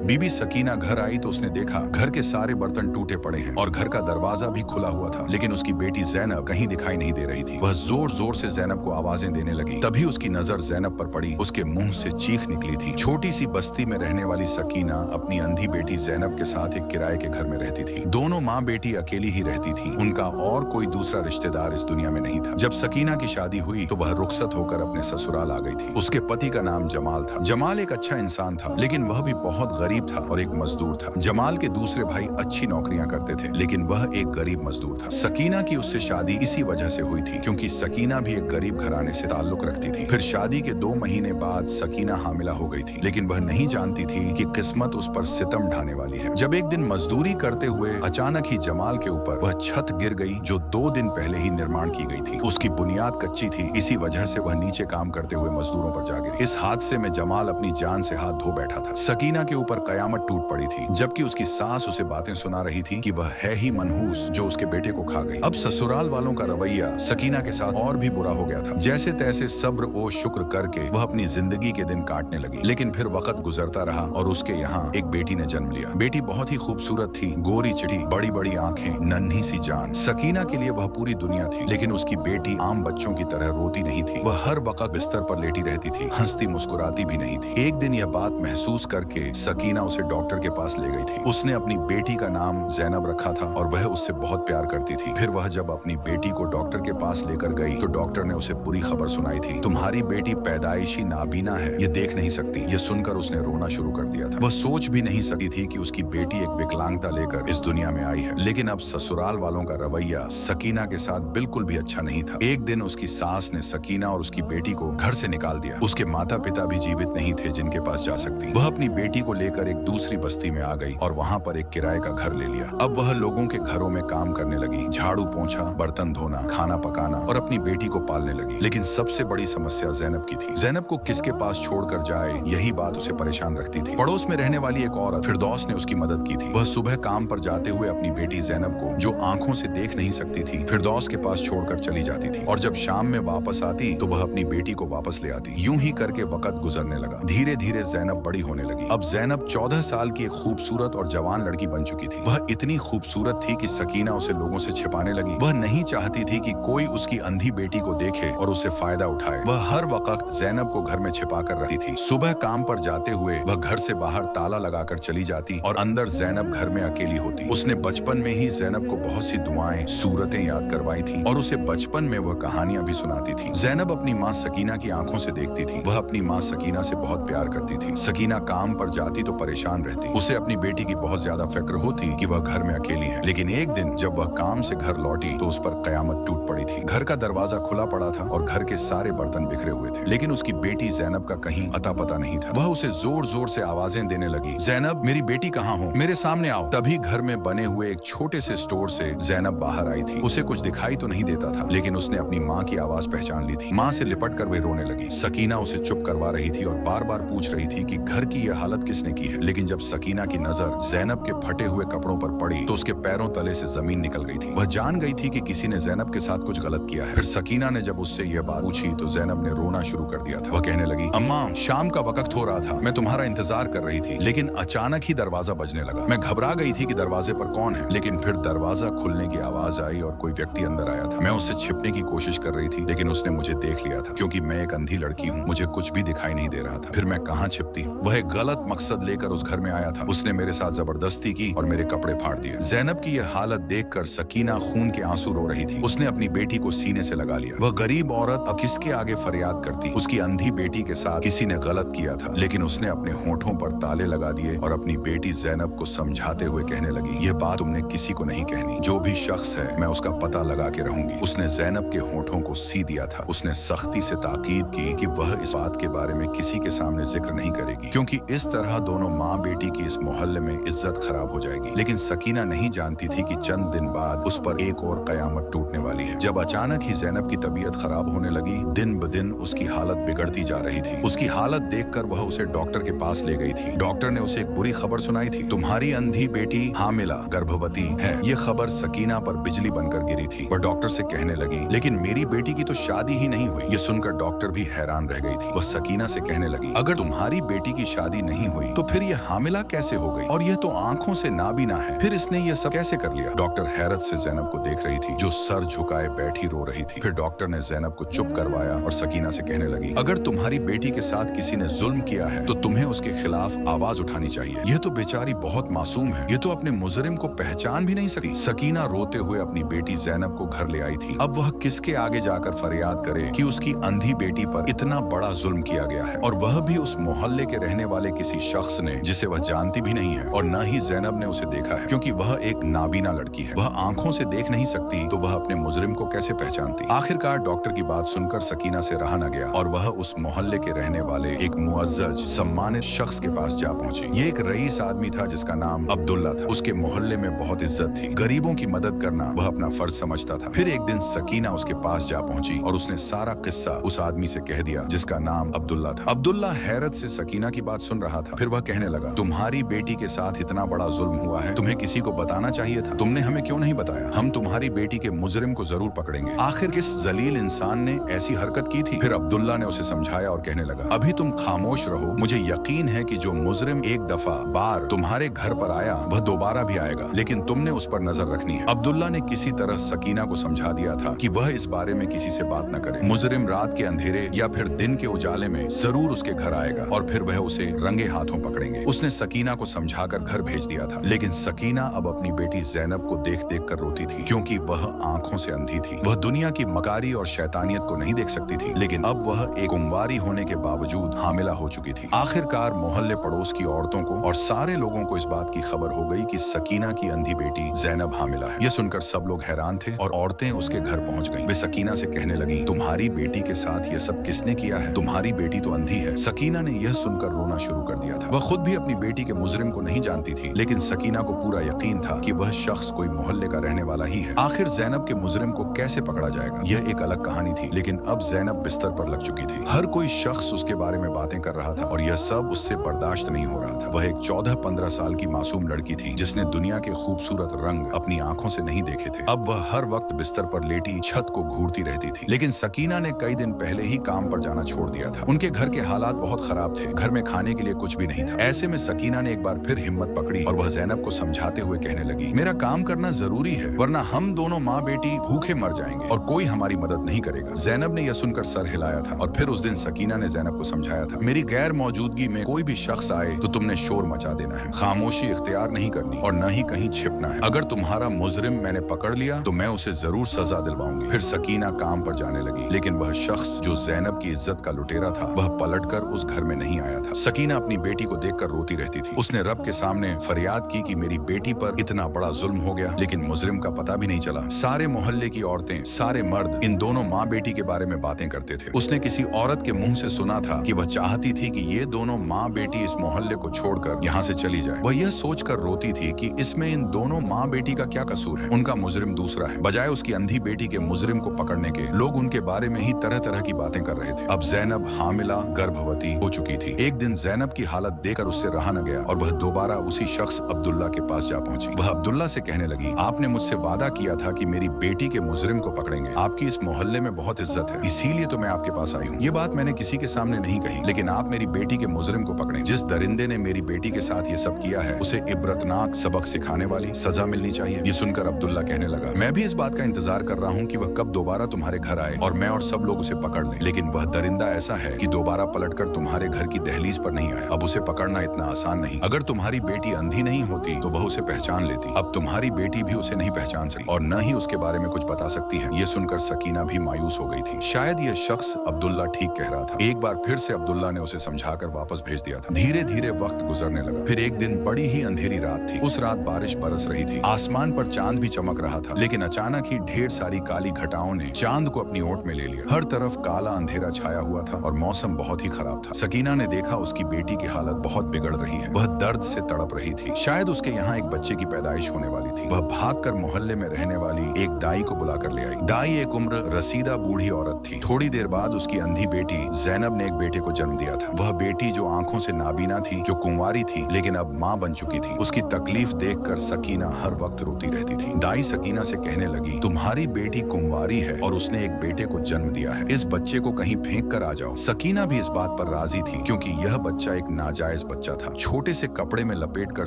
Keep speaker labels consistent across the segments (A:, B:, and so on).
A: बीबी सकीना घर आई तो उसने देखा घर के सारे बर्तन टूटे पड़े हैं और घर का दरवाजा भी खुला हुआ था, लेकिन उसकी बेटी जैनब कहीं दिखाई नहीं दे रही थी। वह जोर जोर से जैनब को आवाजें देने लगी। तभी उसकी नजर जैनब पर पड़ी। उसके मुंह से चीख निकली थी। छोटी सी बस्ती में रहने वाली सकीना अपनी अंधी बेटी जैनब के साथ एक किराए के घर में रहती थी। दोनों माँ बेटी अकेली ही रहती थी। उनका और कोई दूसरा रिश्तेदार इस दुनिया में नहीं था। जब सकीना की शादी हुई तो वह रुखसत होकर अपने ससुराल आ गई थी। उसके पति का नाम जमाल था। जमाल एक अच्छा इंसान था, लेकिन वह भी बहुत गरीब था और एक मजदूर था। जमाल के दूसरे भाई अच्छी नौकरियां करते थे, लेकिन वह एक गरीब मजदूर था। सकीना की उससे शादी इसी वजह से हुई थी, क्योंकि सकीना भी एक गरीब घराने से ताल्लुक रखती थी। फिर शादी के 2 महीने बाद सकीना हामिला हो गई थी, लेकिन वह नहीं जानती थी कि किस्मत उस पर सितम ढाने वाली है। जब एक दिन मजदूरी करते हुए अचानक ही जमाल के ऊपर वह छत गिर गई जो 2 दिन पहले ही निर्माण की गई थी। उसकी बुनियाद कच्ची थी, इसी वजह से वह नीचे काम करते हुए मजदूरों पर जा गिरी। इस हादसे में जमाल अपनी जान से हाथ धो बैठा था। सकीना के ऊपर कयामत टूट पड़ी थी, जबकि उसकी सास उसे बातें सुना रही थी कि वह है ही मनहूस जो उसके बेटे को खा गई। अब ससुराल वालों का रवैया सकीना के साथ और भी बुरा हो गया था। जैसे तैसे सब्र और शुक्र करके वह अपनी जिंदगी के दिन काटने लगी, लेकिन फिर वक्त गुजरता रहा और उसके यहाँ एक बेटी ने जन्म लिया। बेटी बहुत ही खूबसूरत थी, गोरी चिटी, बड़ी बड़ी आंखें, नन्ही सी जान। सकीना के लिए वह पूरी दुनिया थी, लेकिन उसकी बेटी आम बच्चों की तरह रोती नहीं थी। वह हर वक्त बिस्तर पर लेटी रहती थी, हंसती मुस्कुराती भी नहीं थी। एक दिन यह बात महसूस करके सकीना उसे डॉक्टर के पास ले गई थी। उसने अपनी बेटी का नाम जैनब रखा था और वह उससे बहुत प्यार करती थी। फिर वह जब अपनी बेटी को डॉक्टर के पास लेकर गई तो डॉक्टर ने उसे बुरी खबर सुनाई थी। तुम्हारी बेटी पैदाइशी नाबीना है, ये देख नहीं सकती। ये सुनकर उसने रोना शुरू कर दिया था। वह सोच भी नहीं सकी थी कि उसकी बेटी एक विकलांगता लेकर इस दुनिया में आई है। लेकिन अब ससुराल वालों का रवैया सकीना के साथ बिल्कुल भी अच्छा नहीं था। एक दिन उसकी सास ने सकीना और उसकी बेटी को घर से निकाल दिया। उसके माता पिता भी जीवित नहीं थे जिनके पास जा सकती। वह अपनी बेटी को लेकर एक दूसरी बस्ती में आ गई और वहां पर एक किराए का घर ले लिया। अब वह लोगों के घरों में काम करने लगी, झाड़ू पोंछा, बर्तन धोना, खाना पकाना और अपनी बेटी को पालने लगी। लेकिन सबसे बड़ी समस्या जैनब की थी। जैनब को किसके पास छोड़कर जाए, यही बात उसे परेशान रखती थी। पड़ोस में रहने वाली एक औरत फिरदौस ने उसकी मदद की थी। वह सुबह काम पर जाते हुए अपनी बेटी जैनब को, जो आंखों से देख नहीं सकती थी, फिरदौस के पास छोड़कर चली जाती थी और जब शाम में वापस आती तो वह अपनी बेटी को वापस ले आती। यूं ही करके वक्त गुजरने लगा। धीरे धीरे जैनब बड़ी होने लगी। अब जैनब 14 साल की एक खूबसूरत और जवान लड़की बन चुकी थी। वह इतनी खूबसूरत थी कि सकीना उसे लोगों से छिपाने लगी। वह नहीं चाहती थी कि कोई उसकी अंधी बेटी को देखे और उससे फायदा उठाए। वह हर वक्त जैनब को घर में छिपा कर रखती थी। सुबह काम पर जाते हुए वह घर से बाहर ताला लगाकर चली जाती और अंदर जैनब घर में अकेली होती। उसने बचपन में ही जैनब को बहुत सी दुआएं, सूरतें याद करवाई थी और उसे बचपन में वह कहानियां भी सुनाती थी। जैनब अपनी माँ सकीना की आंखों से देखती थी। वह अपनी माँ सकीना से बहुत प्यार करती थी। सकीना काम पर जाती तो परेशान रहती। उसे अपनी बेटी की बहुत ज्यादा फिक्र होती कि वह घर में अकेली है। लेकिन एक दिन जब वह काम से घर लौटी तो उस पर कयामत टूट पड़ी थी। घर का दरवाजा खुला पड़ा था और घर के सारे बर्तन बिखरे हुए थे, लेकिन उसकी बेटी जैनब का कहीं अता पता नहीं था। वह उसे जोर जोर से आवाजें देने लगी, जैनब मेरी बेटी कहाँ हो, मेरे सामने आओ। तभी घर में बने हुए एक छोटे से स्टोर से जैनब बाहर आई थी। उसे कुछ दिखाई तो नहीं देता था, लेकिन उसने अपनी माँ की आवाज पहचान ली थी। माँ से लिपट कर वह रोने लगी। सकीना उसे चुप करवा रही थी और बार बार पूछ रही थी कि घर की यह हालत किसने की है। लेकिन जब सकीना की नजर जैनब के फटे हुए कपड़ों पर पड़ी तो उसके पैरों तले से जमीन निकल गई थी। वह जान गई थी कि किसी ने जैनब के साथ कुछ गलत किया है। फिर सकीना ने जब उससे यह बात पूछी तो जैनब ने रोना शुरू कर दिया था। वह कहने लगी, अम्मा शाम का वक्त हो रहा था, मैं तुम्हारा इंतजार कर रही थी, लेकिन अचानक ही दरवाजा बजने लगा। मैं घबरा गई थी कि दरवाजे पर कौन है, लेकिन फिर दरवाजा खुलने की आवाज आई और कोई व्यक्ति अंदर आया था। मैं उससे छिपने की कोशिश कर रही थी, लेकिन उसने मुझे देख लिया था। क्योंकि मैं एक अंधी लड़की हूँ, मुझे कुछ भी दिखाई नहीं दे रहा था। फिर मैं कहाँ छिपती। वह एक गलत मकसद लेकर उस घर में आया था। उसने मेरे साथ जबरदस्ती की और मेरे कपड़े फाड़ दिए। जैनब की यह हालत देखकर सकीना खून के आंसू रो रही थी। उसने अपनी बेटी को सीने से लगा लिया। वह गरीब औरत अब किसके आगे फरियाद करती। उसकी अंधी बेटी के साथ किसी ने गलत किया था, लेकिन उसने अपने होठों पर ताले लगा दिए और अपनी बेटी जैनब को समझाते हुए कहने लगी, यह बात तुमने किसी को नहीं कहनी। जो भी शख्स है मैं उसका पता लगा के रहूंगी। उसने जैनब के होठों को सी दिया था। उसने सख्ती से ताकीद की कि वह इस बात के बारे में किसी के सामने जिक्र नहीं करेगी, क्योंकि इस तरह दोनों माँ बेटी की इस मोहल्ले में इज्जत खराब हो जाएगी। लेकिन सकीना नहीं जानती थी कि चंद दिन बाद उस पर एक और कयामत टूटने वाली है। जब अचानक ही जैनब की तबीयत खराब होने लगी, दिन ब दिन उसकी हालत बिगड़ती जा रही थी। उसकी हालत देखकर वह उसे डॉक्टर के पास ले गई थी। डॉक्टर ने उसे एक बुरी खबर सुनाई थी, तुम्हारी अंधी बेटी हामिला गर्भवती है। ये खबर सकीना पर बिजली बनकर गिरी थी। वह डॉक्टर से कहने लगी, लेकिन मेरी बेटी की तो शादी ही नहीं हुई। ये सुनकर डॉक्टर भी हैरान रह गई थी। वह सकीना से कहने लगी, अगर तुम्हारी बेटी की शादी नहीं हुई तो फिर फिर ये हामिला कैसे हो गई, और यह तो आंखों से नाबीना है, फिर इसने ये सब कैसे कर लिया। डॉक्टर हैरत से जैनब को देख रही थी जो सर झुकाए बैठी रो रही थी। फिर डॉक्टर ने जैनब को चुप करवाया और सकीना से कहने लगी, अगर तुम्हारी बेटी के साथ किसी ने जुल्म किया है तो तुम्हें उसके खिलाफ आवाज उठानी चाहिए। यह तो बेचारी बहुत मासूम है, ये तो अपने मुजरिम को पहचान भी नहीं सकती। सकीना रोते हुए अपनी बेटी जैनब को घर ले आई थी। अब वह किसके आगे जाकर फरियाद करे कि उसकी अंधी बेटी पर इतना बड़ा जुल्म किया गया है, और वह भी उस मोहल्ले के रहने वाले किसी शख्स ने जिसे वह जानती भी नहीं है, और न ही जैनब ने उसे देखा है क्योंकि वह एक नाबीना लड़की है। वह आंखों से देख नहीं सकती तो वह अपने मुजरिम को कैसे पहचानती। आखिरकार डॉक्टर की बात सुनकर सकीना से रहा न गया और वह उस मोहल्ले के रहने वाले एक मुअज्जज सम्मानित शख्स के पास जा पहुंची। ये एक रईस आदमी था जिसका नाम अब्दुल्ला था। उसके मोहल्ले में बहुत इज्जत थी, गरीबों की मदद करना वह अपना फर्ज समझता था। फिर एक दिन सकीना उसके पास जा पहुंची और उसने सारा किस्सा उस आदमी से कह दिया जिसका नाम अब्दुल्ला था। अब्दुल्ला हैरत से सकीना की बात सुन रहा था। फिर वह कहने लगा, तुम्हारी बेटी के साथ इतना बड़ा जुल्म हुआ है, तुम्हें किसी को बताना चाहिए था, तुमने हमें क्यों नहीं बताया। हम तुम्हारी बेटी के मुजरिम को जरूर पकड़ेंगे। आखिर किस जलील इंसान ने ऐसी हरकत की थी। फिर अब्दुल्ला ने उसे समझाया और कहने लगा, अभी तुम खामोश रहो, मुझे यकीन है कि जो मुजरिम एक दफा बार तुम्हारे घर पर आया वह दोबारा भी आएगा, लेकिन तुमने उस पर नजर रखनी है। अब्दुल्ला ने किसी तरह सकीना को समझा दिया था कि वह इस बारे में किसी से बात न करे। मुजरिम रात के अंधेरे या फिर दिन के उजाले में जरूर उसके घर आएगा और फिर वह उसे रंगे हाथों पकड़ेंगे। उसने सकीना को समझाकर घर भेज दिया था, लेकिन सकीना अब अपनी बेटी जैनब को देख देख कर रोती थी क्योंकि वह आंखों से अंधी थी। वह दुनिया की मकारी और शैतानियत को नहीं देख सकती थी, लेकिन अब वह एक कुंवारी होने के बावजूद हामिला हो चुकी थी। आखिरकार मोहल्ले पड़ोस की औरतों को और सारे लोगों को इस बात की खबर हो गई कि सकीना की अंधी बेटी जैनब हामिला है। यह सुनकर सब लोग हैरान थे और औरतें उसके घर पहुंच गईं। वे सकीना से कहने लगी, तुम्हारी बेटी के साथ यह सब किसने किया है, तुम्हारी बेटी तो अंधी है। सकीना ने यह सुनकर रोना शुरू कर दिया था। वह खुद भी अपनी बेटी के मुजरिम को नहीं जानती थी, लेकिन सकीना को पूरा यकीन था कि वह शख्स कोई मोहल्ले का रहने वाला ही है। आखिर जैनब के मुजरिम को कैसे पकड़ा जाएगा, यह एक अलग कहानी थी, लेकिन अब जैनब बिस्तर पर लग चुकी थी। हर कोई शख्स उसके बारे में बातें कर रहा था और यह सब उससे बर्दाश्त नहीं हो रहा था। वह एक 14-15 साल की मासूम लड़की थी जिसने दुनिया के खूबसूरत रंग अपनी आंखों से नहीं देखे थे। अब वह हर वक्त बिस्तर पर लेटी छत को घूरती रहती थी। लेकिन सकीना ने कई दिन पहले ही काम पर जाना छोड़ दिया था। उनके घर के हालात बहुत खराब थे, घर में खाने के लिए कुछ भी नहीं था। ऐसे में सकीना ने एक बार फिर हिम्मत पकड़ी और वह जैनब को समझाते हुए कहने लगी, मेरा काम करना जरूरी है, वरना हम दोनों माँ बेटी भूखे मर जाएंगे और कोई हमारी मदद नहीं करेगा। जैनब ने यह सुनकर सर हिलाया था और फिर उस दिन सकीना ने जैनब को समझाया था, मेरी गैर मौजूदगी में कोई भी शख्स आए तो तुमने शोर मचा देना है, खामोशी इख्तियार नहीं करनी और न ही कहीं छिपना है। अगर तुम्हारा मुजरिम मैंने पकड़ लिया तो मैं उसे जरूर सजा दिलवाऊंगी। फिर सकीना काम पर जाने लगी, लेकिन वह शख्स जो जैनब की इज्जत का लुटेरा था वह पलटकर उस घर में नहीं आया था। सकीना अपनी बेटी को देखकर रोती रहती थी। उसने रब के सामने फरियाद की कि मेरी बेटी पर इतना बड़ा जुल्म हो गया, लेकिन मुजरिम का पता भी नहीं चला। सारे मोहल्ले की औरतें, सारे मर्द इन दोनों माँ बेटी के बारे में बातें करते थे। उसने किसी औरत के मुंह से सुना था कि वह चाहती थी कि ये दोनों माँ बेटी इस मोहल्ले को छोड़कर यहाँ से चली जाए। वह यह सोचकर रोती थी कि इसमें इन दोनों माँ बेटी का क्या कसूर है, उनका मुजरिम दूसरा है। बजाय उसकी अंधी बेटी के मुजरिम को पकड़ने के लोग उनके बारे में ही तरह तरह की बातें कर रहे थे। अब जैनब हामिला गर्भवती हो चुकी थी। एक दिन जैनब की हालत देखकर उससे रहा न गया और वह दोबारा उसी शख्स अब्दुल्ला के पास जा पहुंची। वह अब्दुल्ला से कहने लगी, आपने मुझसे वादा किया था कि मेरी बेटी के मुजरिम को पकड़ेंगे, आपकी इस मोहल्ले में बहुत इज्जत है, इसीलिए तो मैं आपके पास आई हूँ। ये बात मैंने किसी के सामने नहीं कही, लेकिन आप मेरी बेटी के मुजरिम को पकड़ें। जिस दरिंदे ने मेरी बेटी के साथ ये सब किया है उसे इबरतनाक सबक सिखाने वाली सजा मिलनी चाहिए। ये सुनकर अब्दुल्ला कहने लगा, मैं भी इस बात का इंतजार कर रहा हूँ कि वह कब दोबारा तुम्हारे घर आए और मैं और सब लोग उसे पकड़ लें, लेकिन वह दरिंदा ऐसा है कि दोबारा पलटकर तुम्हारे घर की दहलीज पर नहीं आया। अब उसे पकड़ना इतना आसान नहीं। अगर तुम्हारी बेटी अंधी नहीं होती तो वह उसे पहचान लेती। अब तुम्हारी बेटी भी उसे नहीं पहचान सकी और न ही उसके बारे में कुछ बता सकती है। ये सुनकर सकीना भी मायूस हो गई थी। शायद यह शख्स अब्दुल्ला ठीक कह रहा था। एक बार फिर से अब्दुल्ला ने उसे समझाकर वापस भेज दिया था। धीरे धीरे वक्त गुजरने लगा। फिर एक दिन बड़ी ही अंधेरी रात थी। उस रात बारिश बरस रही थी, आसमान पर चांद भी चमक रहा था, लेकिन अचानक ही ढेर सारी काली घटाओं ने चांद को अपनी ओट में ले लिया। हर तरफ काला अंधेरा छाया हुआ था और मौसम बहुत ही खराब था। सकीना ने देखा उसकी बेटी की हालत बहुत बिगड़ रही है। वह दर्द से तड़प रही थी। शायद उसके यहाँ एक बच्चे की पैदाइश होने वाली थी। वह भागकर मोहल्ले में रहने वाली एक दाई को बुलाकर ले आई। दाई एक उम्र रसीदा बूढ़ी औरत थी। थोड़ी देर बाद उसकी अंधी बेटी जैनब ने एक बेटे को जन्म दिया था। वह बेटी जो आंखों से नाबीना थी, जो कुंवारी थी, लेकिन अब माँ बन चुकी थी। उसकी तकलीफ देखकर सकीना हर वक्त रोती रहती थी। दाई सकीना से कहने लगी, तुम्हारी बेटी कुंवारी है और उसने एक बेटे को जन्म दिया है, इस बच्चे को कहीं फेंक कर आ जाओ। सकीना भी इस बात पर राजी थी क्योंकि यह बच्चा एक नाजायज बच्चा था। छोटे से कपड़े में लपेट कर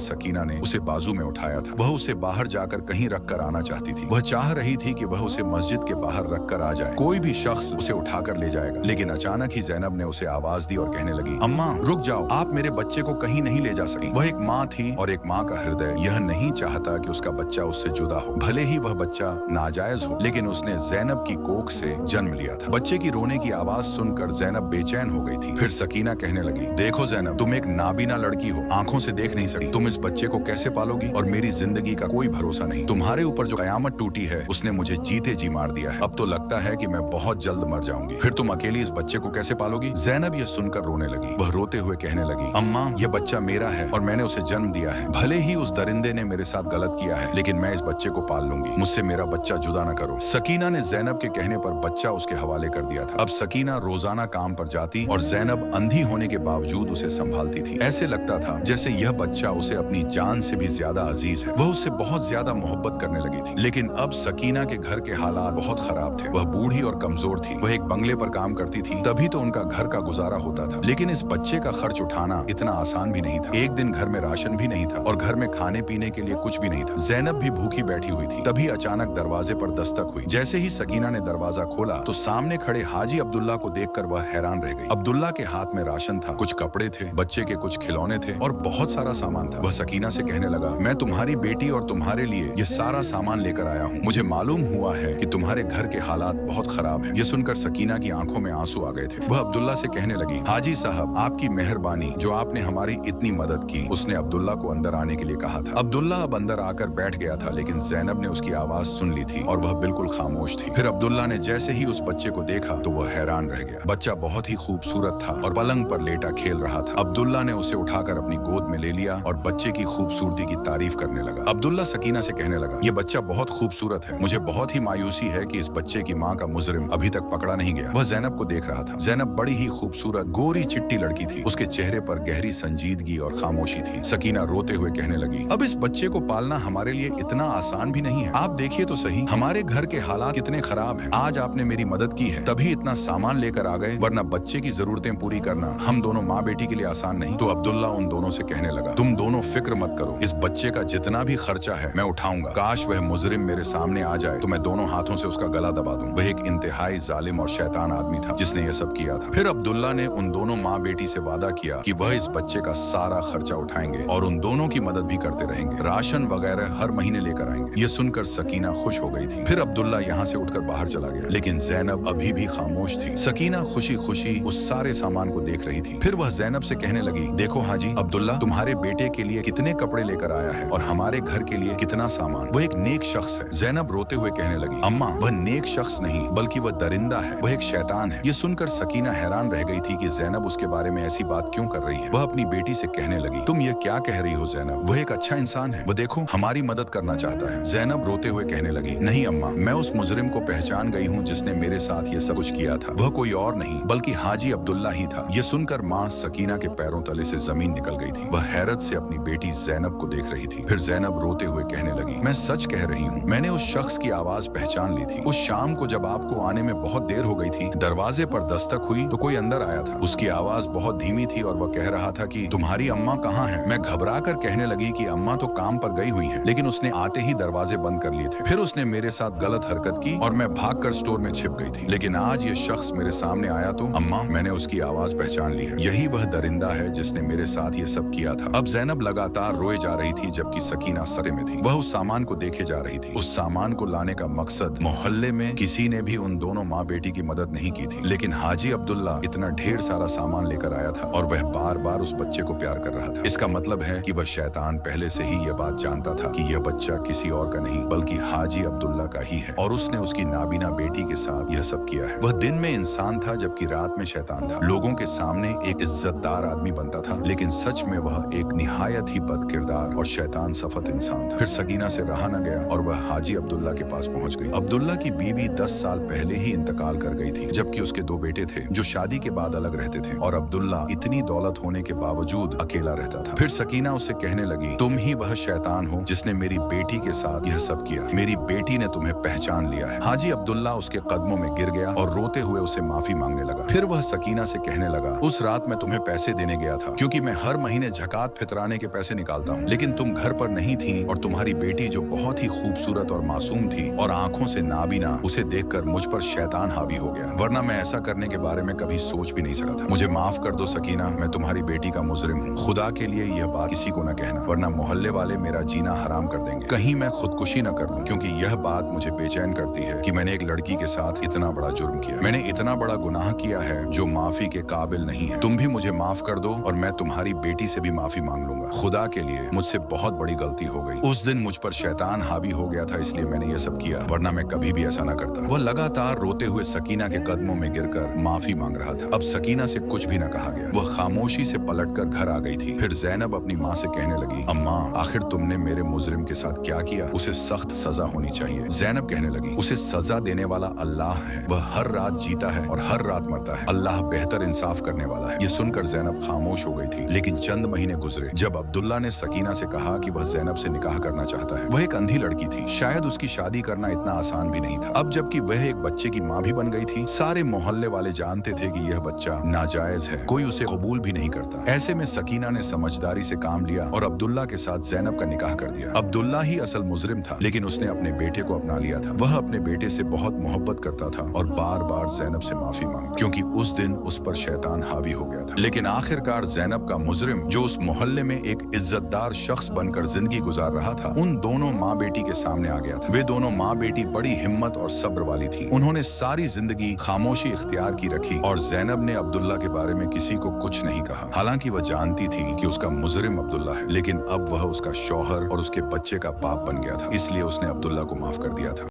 A: सकीना ने उसे बाजू में उठाया था। वह उसे बाहर जाकर कहीं रख कर आना चाहती थी। वह चाह रही थी कि वह उसे मस्जिद के बाहर रख कर आ जाए, कोई भी शख्स उसे उठाकर ले जाएगा। लेकिन अचानक ही ज़ैनब ने उसे आवाज दी और कहने लगी, अम्मा रुक जाओ, आप मेरे बच्चे को कहीं नहीं ले जा सकी। वह एक माँ थी और एक माँ का हृदय यह नहीं चाहता कि उसका बच्चा उससे जुदा हो, भले ही वह बच्चा नाजायज हो, लेकिन उसने ज़ैनब की कोख से जन्म लिया था। बच्चे की रोने की आवाज सुनकर ज़ैनब बेचैन हो गई थी। फिर सकीना कहने लगी, देखो ज़ैनब, तुम एक नाबीना लड़की हो, आंखों से देख नहीं सकती, तुम इस बच्चे को कैसे पालोगी? और मेरी जिंदगी का कोई भरोसा नहीं। तुम्हारे ऊपर जो कयामत टूटी है उसने मुझे जीते जी मार दिया है। अब तो लगता है कि मैं बहुत जल्द मर जाऊंगी। फिर तुम अकेली इस बच्चे को कैसे पालोगी? ज़ैनब यह सुनकर रोने लगी। वह रोते हुए कहने लगी, अम्मा यह बच्चा मेरा है और मैंने उसे जन्म दिया है। भले ही उस दरिंदे ने मेरे साथ गलत किया है, लेकिन मैं इस बच्चे को पाल लूंगी। मुझसे मेरा बच्चा जुदा न करो। सकीना ने ज़ैनब के कहने पर बच्चा उसके हवाले कर दिया था। अब सकीना रोजाना काम पर जाती और ज़ैनब अंधी होने के बावजूद उसे संभालती थी। ऐसे लगता था जैसे यह बच्चा उसे अपनी जान से भी ज्यादा अजीज है। वह उससे बहुत ज्यादा मोहब्बत करने लगी थी। लेकिन अब सकीना के घर के हालात बहुत खराब थे। वह बूढ़ी और कमजोर थी। वह एक बंगले पर काम करती थी, तभी तो उनका घर का गुजारा होता था। लेकिन इस बच्चे का खर्च उठाना इतना आसान भी नहीं था। एक दिन घर में राशन भी नहीं था और घर में खाने पीने के लिए कुछ भी नहीं था। ज़ैनब भी भूखी बैठी हुई थी। तभी अचानक दरवाजे पर दस्तक हुई। जैसे ही सकीना ने दरवाजा खोला तो सामने खड़े हाजी अब्दुल्ला को देखकर वह हैरान रह गई। अब्दुल्ला के हाथ में राशन था, कुछ कपड़े थे, बच्चे के कुछ खिलौने थे और बहुत सारा सामान था। वह सकीना से कहने लगा, मैं तुम्हारी बेटी और तुम्हारे लिए ये सारा सामान लेकर आया हूँ। मुझे मालूम हुआ है कि तुम्हारे घर के हालात बहुत खराब हैं। ये सुनकर सकीना की आंखों में आंसू आ गए थे। वह अब्दुल्ला से कहने लगी, हाजी साहब, आपकी मेहरबानी, जो आपने हमारी इतनी मदद की। उसने अब्दुल्ला को अंदर आने के लिए कहा था। अब्दुल्ला अब अंदर आकर बैठ गया था, लेकिन ज़ैनब ने उसकी आवाज सुन ली थी और वह बिल्कुल खामोश थी। फिर अब्दुल्ला ने जैसे ही उस बच्चे को देखा तो वह हैरान रह गया। बच्चा बहुत ही खूबसूरत था और पलंग पर लेटा खेल रहा था। अब्दुल्ला ने उसे उठाकर अपनी गोद में ले लिया और बच्चे की खूबसूरती की तारीफ करने लगा। अब्दुल्ला सकीना से कहने लगा, ये बच्चा बहुत खूबसूरत है। मुझे बहुत ही मायूसी है कि इस बच्चे की माँ का मुजरिम अभी तक पकड़ा नहीं गया। वह ज़ैनब को देख रहा था। ज़ैनब बड़ी ही खूबसूरत गोरी चिट्टी लड़की थी। उसके चेहरे पर गहरी संजीदगी और खामोशी थी। सकीना रोते हुए कहने लगी, अब इस बच्चे को पालना हमारे लिए इतना आसान भी नहीं है। आप देखिए तो सही, हमारे घर के हालात कितने खराब हैं। आज आपने मेरी मदद की है, तभी इतना सामान लेकर आ गए, वरना बच्चे की जरूरतें पूरी करना हम दोनों माँ बेटी के लिए आसान नहीं। तो अब्दुल्ला उन दोनों से कहने लगा, तुम दोनों फिक्र मत करो, इस बच्चे का जितना भी खर्चा है मैं उठाऊंगा। काश वह मुजरिम मेरे सामने आ जाए तो मैं दोनों हाथों से उसका गला दबा दूं। वह एक इंतहाई जालिम और शैतान आदमी था जिसने यह सब किया था। फिर अब्दुल्ला ने उन दोनों माँ बेटी से वादा किया कि वह इस बच्चे का सारा खर्चा उठाएंगे और उन दोनों की मदद भी करते रहेंगे। राशन वगैरह हर महीने लेकर आएंगे। ये सुनकर सकीना खुश हो गई थी। फिर अब्दुल्ला यहाँ से उठकर बाहर चला गया, लेकिन ज़ैनब अभी भी खामोश थी। सकीना खुशी खुशी उस सारे सामान को देख रही थी। फिर वह ज़ैनब से कहने लगी, देखो हाजी, अब्दुल्ला तुम्हारे बेटे के लिए कितने कपड़े लेकर आया है और हमारे घर के लिए कितना सामान। वह एक नेक शख्स है। ज़ैनब रोते हुए कहने लगी, अम्मा वह नेक शख्स नहीं बल्कि वह दरिंदा है, वह एक शैतान है। ये सुनकर सकीना हैरान रह गई थी कि ज़ैनब उसके बारे में ऐसी बात क्यों कर रही है। वह अपनी बेटी से कहने लगी, तुम ये क्या कह रही हो ज़ैनब, वह एक अच्छा इंसान है, वह देखो हमारी मदद करना चाहता है। ज़ैनब रोते हुए कहने लगी, नहीं अम्मा, मैं उस मुजरिम को पहचान गई हूँ जिसने मेरे साथ ये सब कुछ किया था। वह कोई और नहीं बल्कि हाजी अब्दुल्ला ही था। ये सुनकर माँ सकीना के पैरों तले से जमीन निकल गई थी। वह हैरत से अपनी बेटी ज़ैनब को देख रही थी। फिर ज़ैनब रोते हुए कहने लगी, मैं सच कह रही हूँ, मैंने उस शख्स की आवाज पहचान ली थी। उस शाम को जब आपको आने में बहुत देर हो गई थी, दरवाजे पर दस्तक हुई तो कोई अंदर आया था। उसकी आवाज बहुत धीमी थी और वह कह रहा था कि तुम्हारी अम्मा कहाँ है। मैं घबरा कर कहने लगी कि अम्मा तो काम पर गई हुई है, लेकिन उसने आते ही दरवाजे बंद कर लिए थे। फिर उसने मेरे साथ गलत हरकत की और मैं भागकर स्टोर में छिप गई थी। लेकिन आज ये शख्स मेरे सामने आया तो अम्मा, मैंने उसकी आवाज पहचान ली है। यही वह दरिंदा है जिसने मेरे साथ ये सब किया था। अब ज़ैनब लगातार रोए जा रही थी जबकि सकीना सदमे में थी। वह उस सामान को देखे जा रही थी। उस सामान को लाने का मकसद मोहल्ले में किसी ने भी उन दोनों माँ बेटी की मदद नहीं की थी, लेकिन हाजी अब्दुल्ला इतना ढेर सारा सामान लेकर आया था और वह बार बार उस बच्चे को प्यार कर रहा था। इसका मतलब है कि वह शैतान पहले से ही यह बात जानता था कि यह बच्चा किसी और का नहीं बल्कि हाजी अब्दुल्ला का ही है और उसने उसकी नाबीना बेटी के साथ यह सब किया है। वह दिन में इंसान था जबकि रात में शैतान था। लोगों के सामने एक इज्जतदार आदमी बनता था, लेकिन सच में वह एक निहायत ही बद किरदार और शैतान सफत इंसान था। फिर सकीना से रहा न गया और वह हाजी अब्दुल्ला के पास पहुंच गई। अब्दुल्ला की बीवी 10 साल पहले ही इंतकाल कर गई थी, जबकि उसके 2 बेटे थे जो शादी के बाद अलग रहते थे और अब्दुल्ला इतनी दौलत होने के बावजूद अकेला रहता था। फिर सकीना उससे कहने लगी, तुम ही वह शैतान हो जिसने मेरी बेटी के साथ यह सब किया। मेरी बेटी ने तुम्हें पहचान लिया है। हाजी अब्दुल्ला उसके कदमों में गिर गया और रोते हुए उसे माफी मांगने लगा। फिर वह सकीना से कहने लगा, उस रात मैं तुम्हें पैसे देने गया था था क्योंकि मैं हर महीने ज़कात फितराने के पैसे निकालता हूँ, लेकिन तुम घर पर नहीं थी और तुम्हारी बेटी जो बहुत ही खूबसूरत और मासूम थी और आंखों से नाबीना, उसे देखकर मुझ पर शैतान हावी हो गया, वरना मैं ऐसा करने के बारे में कभी सोच भी नहीं सका था। मुझे माफ कर दो सकीना, मैं तुम्हारी बेटी का मुजरिम हूँ। खुदा के लिए यह बात किसी को न कहना, वरना मोहल्ले वाले मेरा जीना हराम कर देंगे। कहीं मैं खुदकुशी न कर लूं, क्योंकि यह बात मुझे बेचैन करती है कि मैंने एक लड़की के साथ इतना बड़ा जुर्म किया। मैंने इतना बड़ा गुनाह किया है जो माफी के काबिल नहीं है। तुम भी मुझे माफ कर दो और मैं तुम्हारी बेटी से भी माफी मांग लूंगा। खुदा के लिए मुझसे बहुत बड़ी गलती हो गई। उस दिन मुझ पर शैतान हावी हो गया था, इसलिए मैंने ये सब किया, वरना मैं कभी भी ऐसा न करता। वह लगातार रोते हुए सकीना के कदमों में गिरकर माफी मांग रहा था। अब सकीना से कुछ भी न कहा गया। वह खामोशी से पलटकर घर आ गई थी। फिर ज़ैनब अपनी माँ से कहने लगी, अम्मा, आखिर तुमने मेरे मुजरिम के साथ क्या किया? उसे सख्त सजा होनी चाहिए। ज़ैनब कहने लगी, उसे सजा देने वाला अल्लाह है। वह हर रात जीता है और हर रात मरता है। अल्लाह बेहतर इंसाफ करने वाला है। ये सुनकर ज़ैनब खामोश हो गई थी। लेकिन चंद महीने गुजरे जब अब्दुल्ला ने सकीना से कहा कि वह ज़ैनब से निकाह करना चाहता है। वह एक अंधी लड़की थी, शायद उसकी शादी करना इतना आसान भी नहीं था। अब जबकि वह एक बच्चे की माँ भी बन गई थी, सारे मोहल्ले वाले जानते थे कि यह बच्चा नाजायज है, कोई उसे कबूल भी नहीं करता। ऐसे में सकीना ने समझदारी से काम लिया और अब्दुल्ला के साथ ज़ैनब का निकाह कर दिया। अब्दुल्ला ही असल मुजरिम था, लेकिन उसने अपने बेटे को अपना लिया था। वह अपने बेटे से बहुत मोहब्बत करता था और बार बार ज़ैनब से माफी मांगता, क्योंकि उस दिन उस पर शैतान हावी हो गया था। लेकिन आखिरकार ज़ैनब का मुजरिम, जो उस मोहल्ले में एक इज्जतदार शख्स बनकर जिंदगी गुजार रहा था, उन दोनों माँ बेटी के सामने आ गया था। वे दोनों माँ बेटी बड़ी हिम्मत और सब्र वाली थी। उन्होंने सारी जिंदगी खामोशी इख्तियार की रखी और ज़ैनब ने अब्दुल्ला के बारे में किसी को कुछ नहीं कहा। हालांकि वह जानती थी कि उसका मुजरिम अब्दुल्ला है, लेकिन अब वह उसका शौहर और उसके बच्चे का बाप बन गया था, इसलिए उसने अब्दुल्ला को माफ कर दिया था।